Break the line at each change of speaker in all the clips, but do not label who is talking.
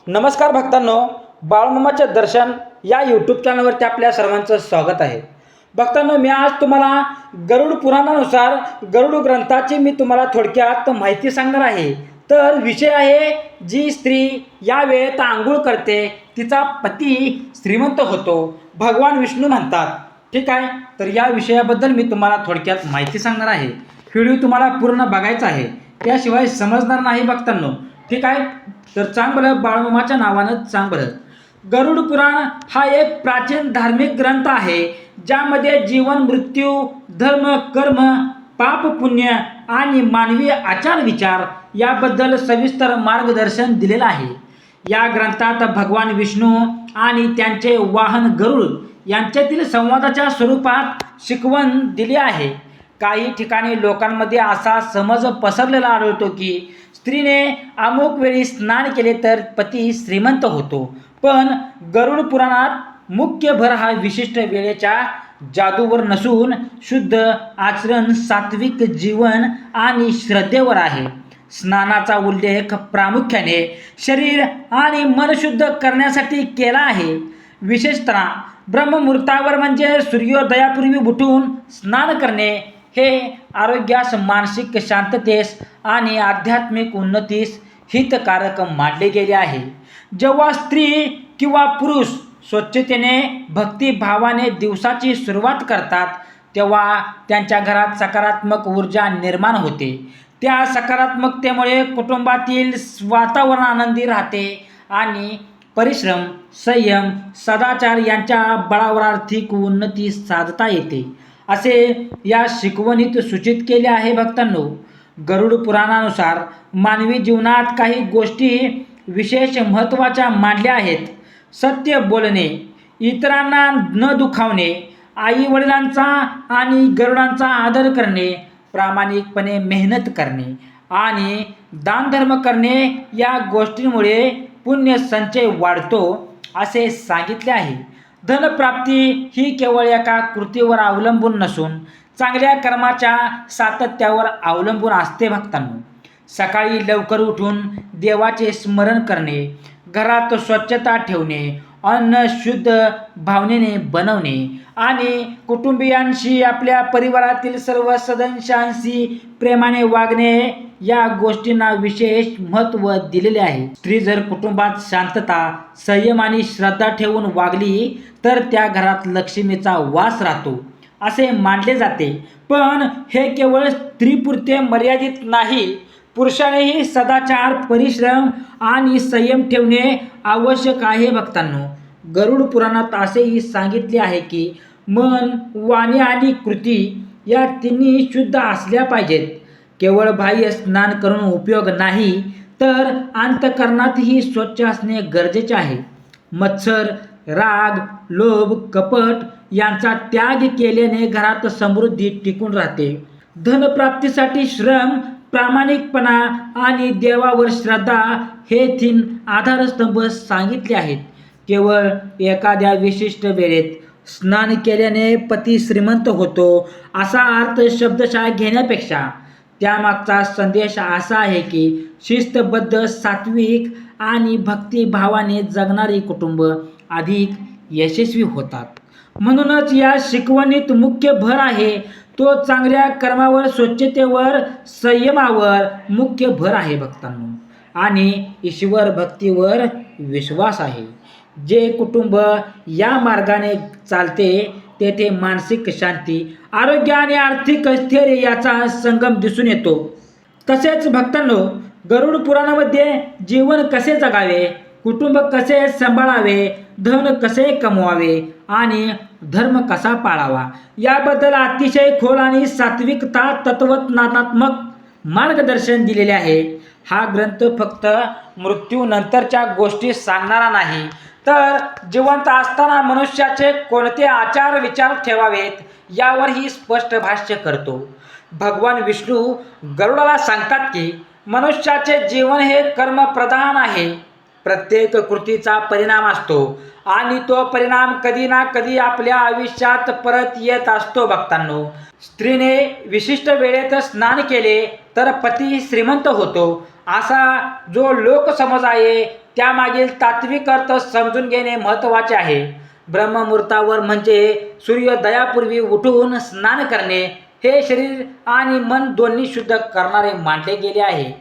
नमस्कार भक्तांनो, बाळमामाचे दर्शन या यूट्यूब चॅनलवरती आपल्या सर्वांचं स्वागत आहे. भक्तांनो, मी आज तुम्हाला गरुड पुराणानुसार गरुड ग्रंथाची मी तुम्हाला थोडक्यात माहिती सांगणार आहे. तर विषय आहे, जी स्त्री या वेळेत आंघोळ करते तिचा पती श्रीमंत होतो, भगवान विष्णू म्हणतात. ठीक आहे, तर या विषयाबद्दल मी तुम्हाला थोडक्यात माहिती सांगणार आहे. व्हिडिओ तुम्हाला पूर्ण बघायचा आहे, त्याशिवाय समजणार नाही भक्तांनो. ठीक आहे, तर सांग बरं, बाळमामाच्या नावानं सांग बरं. गरुड पुराण हा एक प्राचीन धार्मिक ग्रंथ आहे, ज्यामध्ये जीवन मृत्यू, धर्म कर्म, पाप पुण्य आणि मानवी आचार विचार याबद्दल सविस्तर मार्गदर्शन दिलेलं आहे. या ग्रंथात भगवान विष्णू आणि त्यांचे वाहन गरुड यांच्यातील संवादाच्या स्वरूपात शिकवण दिली आहे. काही ठिकाणी लोकांमध्ये असा समज पसरलेला आढळतो की स्त्रीने अमुक वेळी स्नान केले तर पती श्रीमंत होतो, पण गरुड पुराणात मुख्य भर हा विशिष्ट वेळेच्या जादूवर नसून शुद्ध आचरण, सात्विक जीवन आणि श्रद्धेवर आहे. स्नानाचा उल्लेख प्रामुख्याने शरीर आणि मन शुद्ध करण्यासाठी केला आहे. विशेषतः ब्रह्ममुहूर्तावर म्हणजे सूर्योदयापूर्वी उठून स्नान करणे हे आरोग्यास, मानसिक शांततेस आणि आध्यात्मिक उन्नतीस हितकारक मानले गेले आहे. जेव्हा स्त्री किंवा पुरुष स्वच्छतेने, भक्तिभावाने दिवसाची सुरुवात करतात, तेव्हा त्यांच्या घरात सकारात्मक ऊर्जा निर्माण होते. त्या सकारात्मकतेमुळे कुटुंबातील वातावरण आनंदी राहते आणि परिश्रम, संयम, सदाचार यांच्या बळावर आर्थिक उन्नती साधता येते, असे या शिकवणीत सूचित केले आहे. भक्तांनो, गरुड पुराणानुसार मानवी जीवनात काही गोष्टी विशेष महत्त्वाच्या मानल्या आहेत. सत्य बोलणे, इतरांना न दुखावणे, आई वडिलांचा आणि गरुडांचा आदर करणे, प्रामाणिकपणे मेहनत करणे आणि दानधर्म करणे या गोष्टींमुळे पुण्य संचय वाढतो, असे सांगितले आहे. धनप्राप्ती ही केवळ एका कृतीवर अवलंबून नसून चांगल्या कर्माच्या सातत्यावर अवलंबून असते. भक्तांनो, सकाळी लवकर उठून देवाचे स्मरण करणे, घरात स्वच्छता ठेवणे, अन्न शुद्ध भावनेने बनवणे आणि कुटुंबियांशी, आपल्या परिवारातील सर्व सदस्यांशी प्रेमाने वागणे या गोष्टींना विशेष महत्त्व दिलेले आहे. स्त्री जर कुटुंबात शांतता, संयम आणि श्रद्धा ठेवून वागली तर त्या घरात लक्ष्मीचा वास राहतो, असे मानले जाते. पण हे केवळ स्त्रीपुरते मर्यादित नाही, पुरुषानेही सदाचार, परिश्रम आणि संयम ठेवणे आवश्यक आहे. भक्तांनो, गरुड पुराणात असेही सांगितले आहे की मन, वाणी आणि कृती या तिन्ही शुद्ध असल्या पाहिजेत. केवळ बाह्य स्नान करून उपयोग नाही, तर अंतःकरणातही स्वच्छ असणे गरजेचे आहे. मत्सर, राग, लोभ, कपट यांचा त्याग केल्याने घरात समृद्धी टिकून राहते. धनप्राप्तीसाठी श्रम, प्रामाणिकपणा आणि देवावर श्रद्धा हे तीन आधारस्तंभ सांगितले आहेत. केवळ एखाद्या विशिष्ट वेळेत स्नान केल्याने पती श्रीमंत होतो असा अर्थ शब्दशः घेण्यापेक्षा त्यामागचा संदेश असा आहे की शिस्तबद्ध, सात्विक आणि भक्तिभावाने जगणारी कुटुंब अधिक यशस्वी होतात. म्हणूनच या शिकवणीत मुख्य भर आहे तो चांगल्या कर्मावर, स्वच्छतेवर, संयमावर मुख्य भर आहे. भक्तांनो, आणि ईश्वर भक्तीवर विश्वास आहे. जे कुटुंब या मार्गाने चालते तेथे मानसिक शांती, आरोग्य आणि आर्थिक स्थैर्य याचा संगम दिसून येतो. तसेच भक्तांनो, गरुड पुराणामध्ये जीवन कसे जगावे, कुटुंब कसे सांभाळावे, धन कसे कमवावे आणि धर्म कसा पाळावा याबद्दल अतिशय खोल आणि सात्विकता तत्वज्ञानात्मक मार्गदर्शन दिलेले आहे. हा ग्रंथ फक्त मृत्यूनंतरच्या गोष्टी सांगणारा नाही, तर जिवंत असताना मनुष्याचे कोणते आचार विचार ठेवावेत यावरही स्पष्ट भाष्य करतो. भगवान विष्णू गरुडाला सांगतात की मनुष्याचे जीवन हे कर्मप्रधान आहे. प्रत्येक कृतीचा परिणाम असतो आणि तो परिणाम कधी ना कधी आपल्या आयुष्यात परत येत असतो. भक्तांनो, स्त्रीने विशिष्ट वेळेत स्नान केले तर पती श्रीमंत होतो असा जो लोकसमज आहे त्यामागील तात्विक अर्थ समजून घेणे महत्त्वाचे आहे. ब्रह्ममुहूर्तावर म्हणजे सूर्योदयापूर्वी उठून स्नान करणे हे शरीर आणि मन दोन्ही शुद्ध करणारे मानले गेले आहे.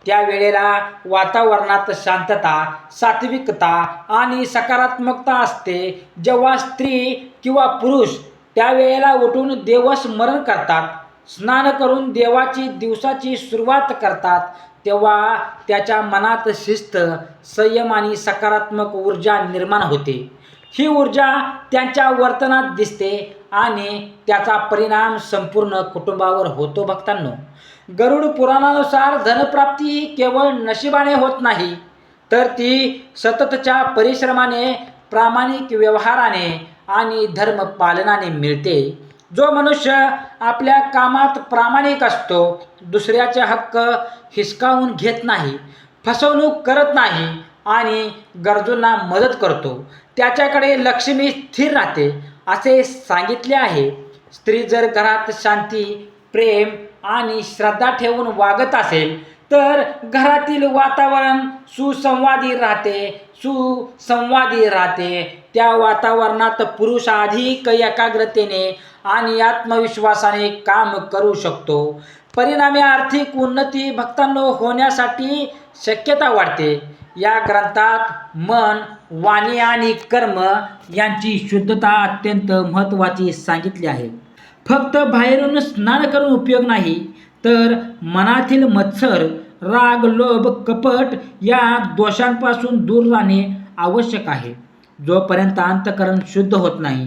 त्यावेळेला वातावरणात शांतता, सात्विकता आणि सकारात्मकता असते. जेव्हा स्त्री किंवा पुरुष त्यावेळेला उठून देवस्मरण करतात, स्नान करून देवाची दिवसाची सुरुवात करतात, तेव्हा त्याच्या मनात शिस्त, संयम आणि सकारात्मक ऊर्जा निर्माण होते. ही ऊर्जा त्यांच्या वर्तनात दिसते आणि त्याचा परिणाम संपूर्ण कुटुंबावर होतो. भक्तांनो, गरुड पुराणानुसार धनप्राप्ती ही केवळ नशिबाने होत नाही, तर ती सततच्या परिश्रमाने, प्रामाणिक व्यवहाराने आणि धर्मपालनाने मिळते. जो मनुष्य आपल्या कामात प्रामाणिक असतो, दुसऱ्याचे हक्क हिसकावून घेत नाही, फसवणूक करत नाही आणि गरजूंना मदत करतो, त्याच्याकडे लक्ष्मी स्थिर राहते असे सांगितले आहे. स्त्री जर घरात शांती, प्रेम आणि श्रद्धा ठेवून वागत असेल तर घरातील वातावरण सुसंवादी राहते. त्या वातावरणात पुरुष अधिक एकाग्रतेने आणि आत्मविश्वासाने काम करू शकतो. परिणामी आर्थिक उन्नती भक्तांनो होण्यासाठी शक्यता वाढते. या ग्रंथात मन, वाणी आणि कर्म यांची शुद्धता अत्यंत महत्त्वाची सांगितली आहे. फक्त बाहेरून स्नान करून उपयोग नाही, तर मनातील मत्सर, राग, लोभ, कपट या दोषांपासून दूर राहणे आवश्यक आहे. जोपर्यंत अंतःकरण शुद्ध होत नाही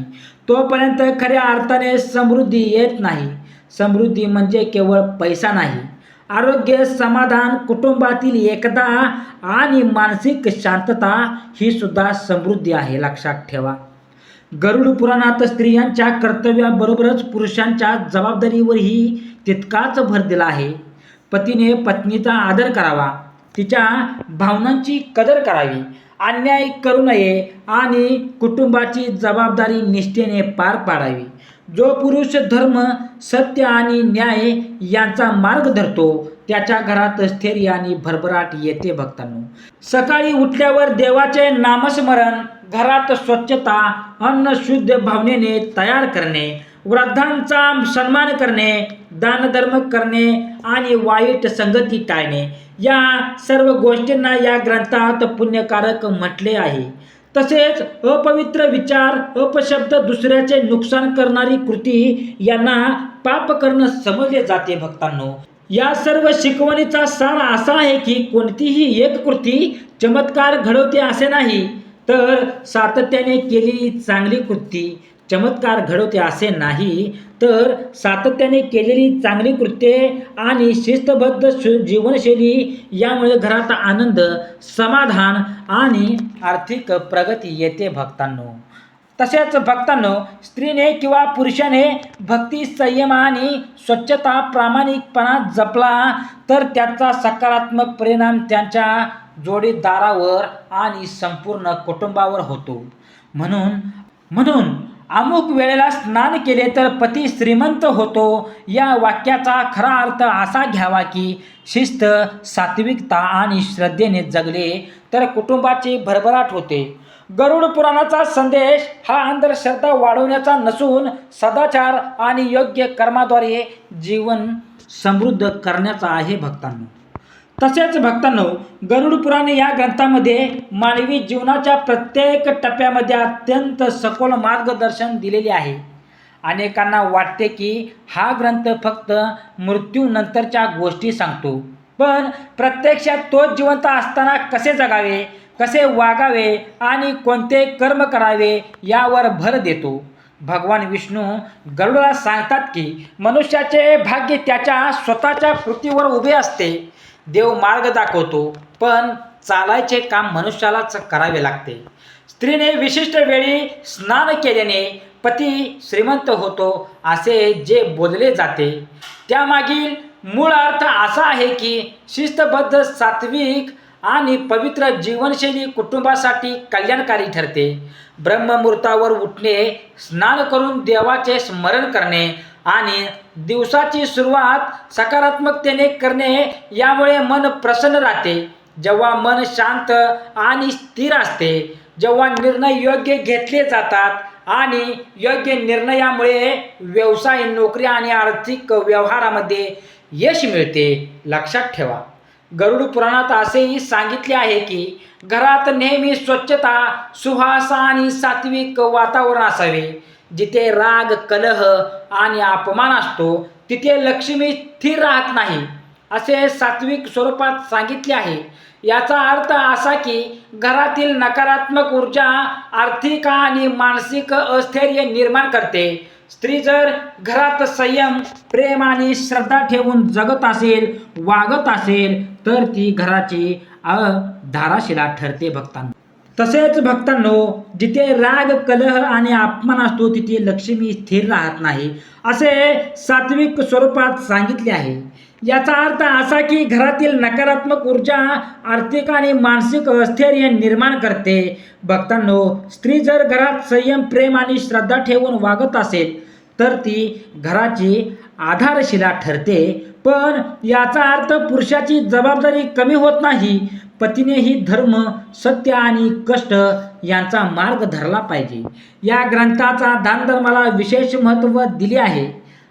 तोपर्यंत खऱ्या अर्थाने समृद्धी येत नाही. समृद्धी म्हणजे केवळ पैसा नाही, आरोग्य, समाधान, कुटुंबातील एकता आणि मानसिक शांतता ही सुद्धा समृद्धी आहे, लक्षात ठेवा. गरुड पुराणात स्त्रियांच्या कर्तव्याबरोबरच पुरुषांच्या जबाबदारीवरही तितकाच भर दिला आहे. पतीने पत्नीचा आदर करावा, तिच्या भावनांची कदर करावी, अन्याय करू नये आणि कुटुंबाची जबाबदारी निष्ठेने पार पाडावी. जो पुरुष धर्म, सत्य आणि न्याय यांचा मार्ग धरतो त्याच्या घरात स्थैर्य आणि भरभराट येते. भक्तांनो, सकाळी उठल्यावर देवाचे नामस्मरण, घरात स्वच्छता, अन्न शुद्ध भावनेने तयार करणे, वृद्धांचा सन्मान करणे, दानधर्म करणे आणि वाईट संगती टाळणे या सर्व गोष्टींना या ग्रंथात पुण्यकारक म्हटले आहे. तसेच अपवित्र विचार, अपशब्द, दुसऱ्याचे नुकसान करणारी कृती यांना पाप करणं समजले जाते. भक्तांनो, या सर्व शिकवणीचा सार असा आहे की कोणतीही एक कृती चमत्कार घडवते असे नाही, तर सातत्याने केलेली चांगली कृती चमत्कार घडवते असे नाही, तर सातत्याने केलेली चांगली कृत्ये आणि शिस्तबद्ध जीवनशैली यामुळे घरात आनंद, समाधान आणि आर्थिक प्रगती येते. भक्तांनो, तसेच भक्तांनो, स्त्रीने किंवा पुरुषाने भक्ती, संयम आणि स्वच्छता, प्रामाणिकपणा जपला तर त्याचा सकारात्मक परिणाम त्यांच्या जोडीदारावर आणि संपूर्ण कुटुंबावर होतो. म्हणून अमुक वेळेला स्नान केले तर पती श्रीमंत होतो या वाक्याचा खरा अर्थ असा घ्यावा की शिस्त, सात्विकता आणि श्रद्धेने जगले तर कुटुंबाची भरभराट होते. गरुड पुराणाचा संदेश हा अंधश्रद्धा वाढवण्याचा नसून सदाचार आणि योग्य कर्माद्वारे जीवन समृद्ध करण्याचा आहे. भक्तांनो, तसेच भक्तांनो, गरुड पुराण या ग्रंथामध्ये मानवी जीवनाच्या प्रत्येक टप्प्यामध्ये अत्यंत सखोल मार्गदर्शन दिलेले आहे. अनेकांना वाटते की हा ग्रंथ फक्त मृत्यूनंतरच्या गोष्टी सांगतो, पण प्रत्यक्षात तो जिवंत असताना कसे जगावे, कसे वागावे आणि कोणते कर्म करावे यावर भर देतो. भगवान विष्णू गरुडाला सांगतात की मनुष्याचे भाग्य त्याच्या स्वतःच्या कृतीवर उभे असते. देव मार्ग दाखवतो, पण चालायचे काम मनुष्यालाच करावे लागते. स्त्रीने विशिष्ट वेळी स्नान केल्याने पती श्रीमंत होतो असे जे बोलले जाते त्यामागील मूळ अर्थ असा आहे की शिस्तबद्ध, सात्विक आणि पवित्र जीवनशैली कुटुंबासाठी कल्याणकारी ठरते. ब्रह्ममुहूर्तावर उठणे, स्नान करून देवाचे स्मरण करणे आणि दिवसाची सुरुवात सकारात्मकतेने करणे, यामुळे मन प्रसन्न राहते. जेव्हा मन शांत आणि स्थिर असते, जेव्हा निर्णय योग्य घेतले जातात आणि योग्य निर्णयामुळे व्यवसाय, नोकरी आणि आर्थिक व्यवहारामध्ये यश मिळते. लक्षात ठेवा, गरुड पुराणात असेही सांगितले आहे की घरात नेहमी स्वच्छता, सुहास आणि सात्विक वातावरण असावे. जिथे राग, कलह आणि अपमान असतो तिथे लक्ष्मी स्थिर राहत नाही, असे सात्विक स्वरूपात सांगितले आहे. याचा अर्थ असा की घरातील नकारात्मक ऊर्जा आर्थिक आणि मानसिक अस्थिर्य निर्माण करते. स्त्री जर घरात संयम, प्रेम आणि श्रद्धा ठेवून जगत असेल, वागत असेल, तर ती घराची धाराशिला ठरते भक्तांनो. तसेच भक्तांनो, जिथे राग, कलह आणि अपमान असतो तिथे लक्ष्मी स्थिर राहत नाही, असे सात्विक स्वरूपात सांगितले आहे. याचा अर्थ असा की घरातील नकारात्मक ऊर्जा आर्थिक आणि मानसिक अस्थिर्य निर्माण करते. भक्तांनो, स्त्री जर घरात संयम, प्रेम आणि श्रद्धा ठेवून वागत असेल तर ती घराची आधारशिला ठरते. पण याचा अर्थ पुरुषाची जबाबदारी कमी होत नाही. पतीनेही धर्म, सत्य आणि कष्ट यांचा मार्ग धरला पाहिजे. या ग्रंथाचा दानधर्माला विशेष महत्त्व दिले आहे.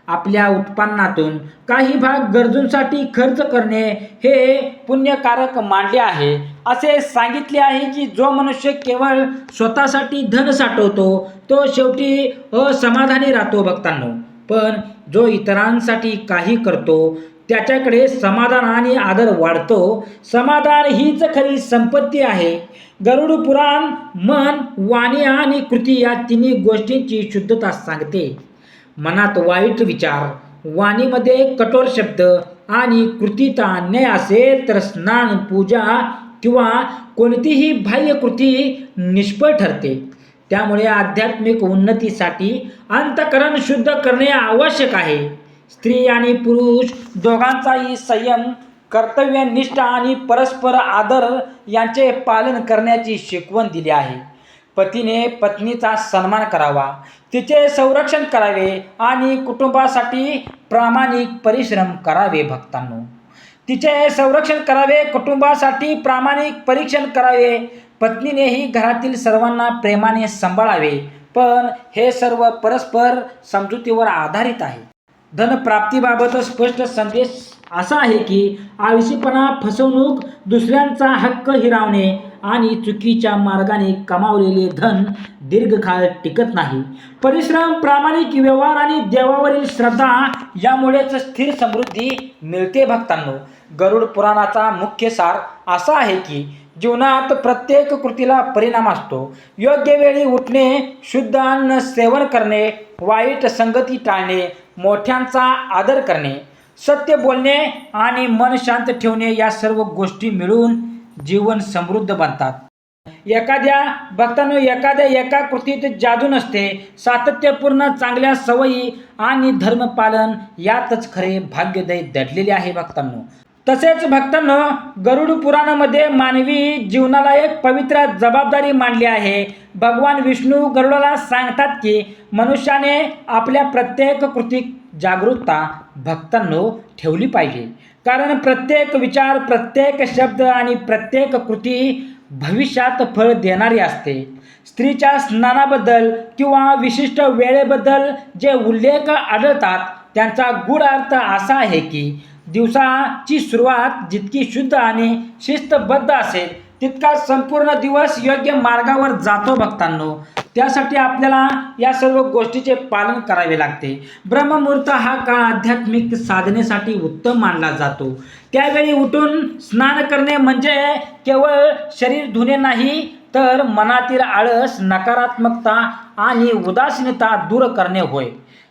आपल्या उत्पन्नातून काही भाग गरजूंसाठी खर्च करणे हे पुण्यकारक मानले आहे. असे सांगितले आहे की जो मनुष्य केवळ स्वतःसाठी धन साठवतो तो शेवटी असमाधानी राहतो भक्तांनो. पण जो इतरांसाठी काही करतो त्याच्याकडे समाधान आणि आदर वाढतो. समाधान हीच खरी संपत्ती आहे. गरुड पुराण मन, वाणी आणि कृती या तिन्ही गोष्टींची शुद्धता सांगते. मनात वाईट विचार, वाणीमध्ये कठोर शब्द आणि कृतीत अन्याय असेल तर स्नान, पूजा किंवा कोणतीही बाह्य कृती निष्फळ ठरते. त्यामुळे आध्यात्मिक उन्नतीसाठी अंतःकरण शुद्ध करणे आवश्यक आहे. स्त्री आणि पुरुष दोघांचाही संयम, कर्तव्यनिष्ठा आणि परस्पर आदर यांचे पालन करण्याची शिकवण दिली आहे. पतीने पत्नीचा सन्मान करावा, तिचे संरक्षण करावे आणि कुटुंबासाठी प्रामाणिक परिश्रम करावे. भक्तांनो, तिचे संरक्षण करावे, कुटुंबासाठी प्रामाणिक परिश्रम करावे. पत्नीनेही घरातील सर्वांना प्रेमाने सांभाळावे. पण हे सर्व परस्पर समजुतीवर आधारित आहे. धनप्राप्तीबाबत स्पष्ट संदेश असा आहे की आळशीपणा, फसवणूक, दुसऱ्यांचा हक्क हिरावणे आणि चुकीच्या मार्गाने कमावलेले धन दीर्घकाळ टिकत नाही. परिश्रम, प्रामाणिक व्यवहार आणि देवावरील श्रद्धा यामुळेच स्थिर समृद्धी मिळते. भक्तांनो, गरुड पुराणाचा मुख्य सार असा आहे की जीवनात प्रत्येक कृतीला परिणाम असतो. योग्य वेळी उठणे, शुद्ध अन्न सेवन करणे, वाईट संगती टाळणे, मोठ्यांचा आदर करणे, सत्य बोलणे आणि मन शांत ठेवणे या सर्व गोष्टी मिळून जीवन समृद्ध बनतात. भक्तांनो, एका कृतीत जादू नसते. सातत्यपूर्ण चांगल्या सवयी आणि धर्मपालन यातच खरे भाग्योदय दडलेले आहे. भक्तांनो, तसेच भक्तांनो, गरुड पुराणामध्ये मानवी जीवनाला एक पवित्र जबाबदारी मांडली आहे. भगवान विष्णू गरुडाला सांगतात की मनुष्याने आपल्या प्रत्येक कृतीत जागरूकता भक्तांनो ठेवली पाहिजे. कारण प्रत्येक विचार, प्रत्येक शब्द आणि प्रत्येक कृती भविष्यात फळ देणारी असते. स्त्रीच्या स्नानाबद्दल किंवा विशिष्ट वेळेबद्दल जे उल्लेख आढळतात त्यांचा गूढ अर्थ असा आहे की दिवसाची सुरुवात जितकी शुद्ध आणि शिस्तबद्ध असेल तितका संपूर्ण दिवस योग्य मार्गावर जातो. भक्तांनो, त्यासाठी आपल्याला या सर्व गोष्टीचे पालन करावे लागते. ब्रह्ममुहूर्त हा काळ आध्यात्मिक साधनेसाठी उत्तम मानला जातो. त्यावेळी उठून स्नान करणे म्हणजे केवळ शरीर धुणे नाही तर मनातील आळस, नकारात्मकता आणि उदासीनता दूर करणे होय.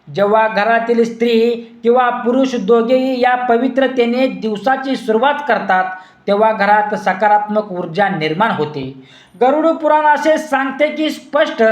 जेव्हा घरातील स्त्री किंवा पुरुष दोघेही या पवित्रतेने दिवसाची सुरुवात करतात तेव्हा घरात सकारात्मक ऊर्जा निर्माण होते. गरुड पुराण असे सांगते की स्पष्ट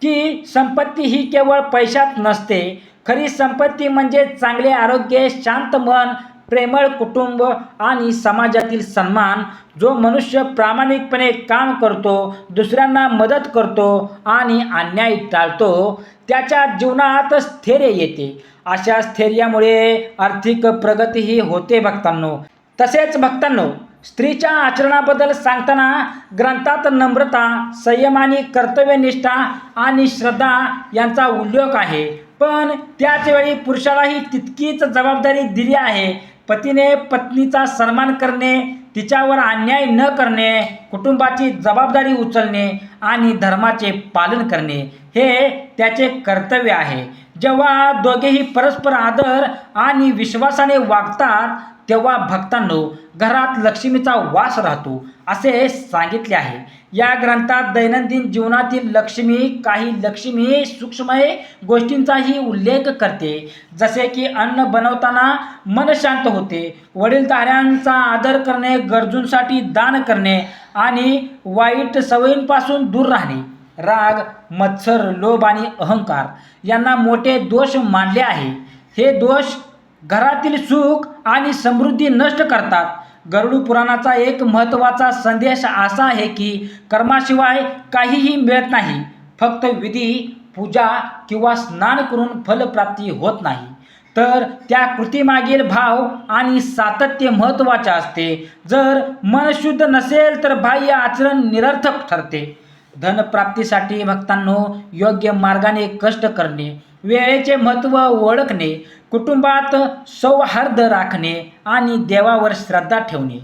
की संपत्ती ही केवळ पैशात नसते. खरी संपत्ती म्हणजे चांगले आरोग्य, शांत मन, प्रेमळ कुटुंब आणि समाजातील सन्मान. जो मनुष्य प्रामाणिकपणे काम करतो, दुसऱ्यांना मदत करतो आणि अन्याय टाळतो, त्याच्या जीवनात स्थैर्य येते. अशा स्थैर्यामुळे आर्थिक प्रगतीही होते भक्तांनो. तसेच भक्तांनो, स्त्रीच्या आचरणाबद्दल सांगताना ग्रंथात नम्रता, संयम आणि कर्तव्यनिष्ठा आणि श्रद्धा यांचा उल्लेख आहे. पण त्याच वेळी पुरुषालाही तितकीच जबाबदारी दिली आहे. पतीने पत्नीचा सन्मान करणे, तिच्यावर अन्याय न करणे, कुटुंबाची जबाबदारी उचलणे आणि धर्माचे पालन करणे हे त्याचे कर्तव्य आहे. जेव्हा दोघेही परस्पर आदर आणि विश्वासाने वागतात, तेव्हा भक्तांनो, घरात लक्ष्मीचा वास राहतो असे सांगितले आहे. या ग्रंथात दैनंदिन जीवनातील काही लक्ष्मी सूक्ष्म गोष्टींचाही उल्लेख करते. जसे की अन्न बनवताना मन शांत होते, वडीलधाऱ्यांचा आदर करणे, गरजूंसाठी दान करणे आणि वाईट सवयींपासून दूर राहणे. राग, मत्सर, लोभ आणि अहंकार यांना मोठे दोष मानले आहे. हे दोष घरातील सुख आणि समृद्धी नष्ट करतात. गरुड पुराणाचा एक महत्त्वाचा संदेश असा आहे की कर्माशिवाय काहीही मिळत नाही. फक्त विधी, पूजा किंवा स्नान करून फलप्राप्ती होत नाही, तर त्या कृतीमागील भाव आणि सातत्य महत्त्वाचे असते. जर मन शुद्ध नसेल तर बाह्य आचरण निरर्थक ठरते. धनप्राप्तीसाठी भक्तांनो, योग्य मार्गाने कष्ट करणे, वेळेचे महत्त्व ओळखणे, कुटुंबात सौहार्द राखणे आणि देवावर श्रद्धा ठेवणे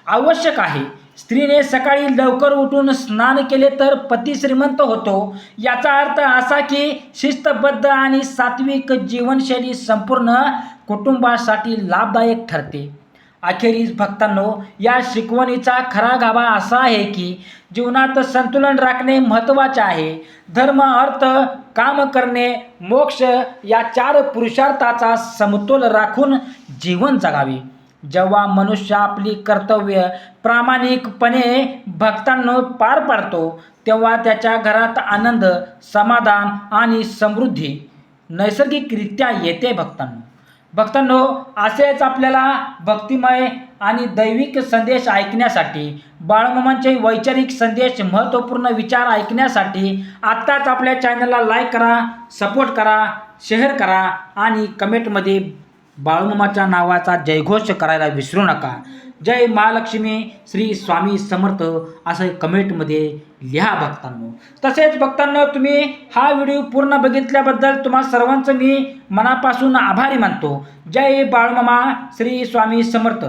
आवश्यक आहे. स्त्रीने सकाळी लवकर उठून स्नान केले तर पती श्रीमंत होतो. याचा अर्थ असा की शिस्तबद्ध आणि सात्विक जीवनशैली संपूर्ण कुटुंबासाठी लाभदायक ठरते. अखेरीस भक्तांनो, या शिकवणीचा खरा गाभा असा आहे की जीवनात संतुलन राखणे महत्त्वाचे आहे. धर्म, अर्थ, काम करणे, मोक्ष या 4 पुरुषार्थाचा समतोल राखून जीवन जगावे. जेव्हा मनुष्य आपली कर्तव्य प्रामाणिकपणे भक्तांनो पार पाडतो, तेव्हा त्याच्या घरात आनंद, समाधान आणि समृद्धी नैसर्गिकरित्या येते. भक्तांनो, असेच आपल्याला भक्तिमय आणि दैविक संदेश ऐकण्यासाठी, बाळूमामांचे वैचारिक संदेश, महत्त्वपूर्ण विचार ऐकण्यासाठी आत्ताच आपल्या चॅनलला लाईक करा, सपोर्ट करा, शेअर करा आणि कमेंटमध्ये बाळूमामाच्या नावाचा जयघोष करायला विसरू नका. जय महालक्ष्मी, श्री स्वामी समर्थ असं कमेंटमध्ये लिहा भक्तांनो. तसेच भक्तांनो, तुम्ही हा व्हिडिओ पूर्ण बघितल्याबद्दल तुम्हा सर्वांचं मी मनापासून आभारी मानतो. जय बाळूमामा, श्री स्वामी समर्थ.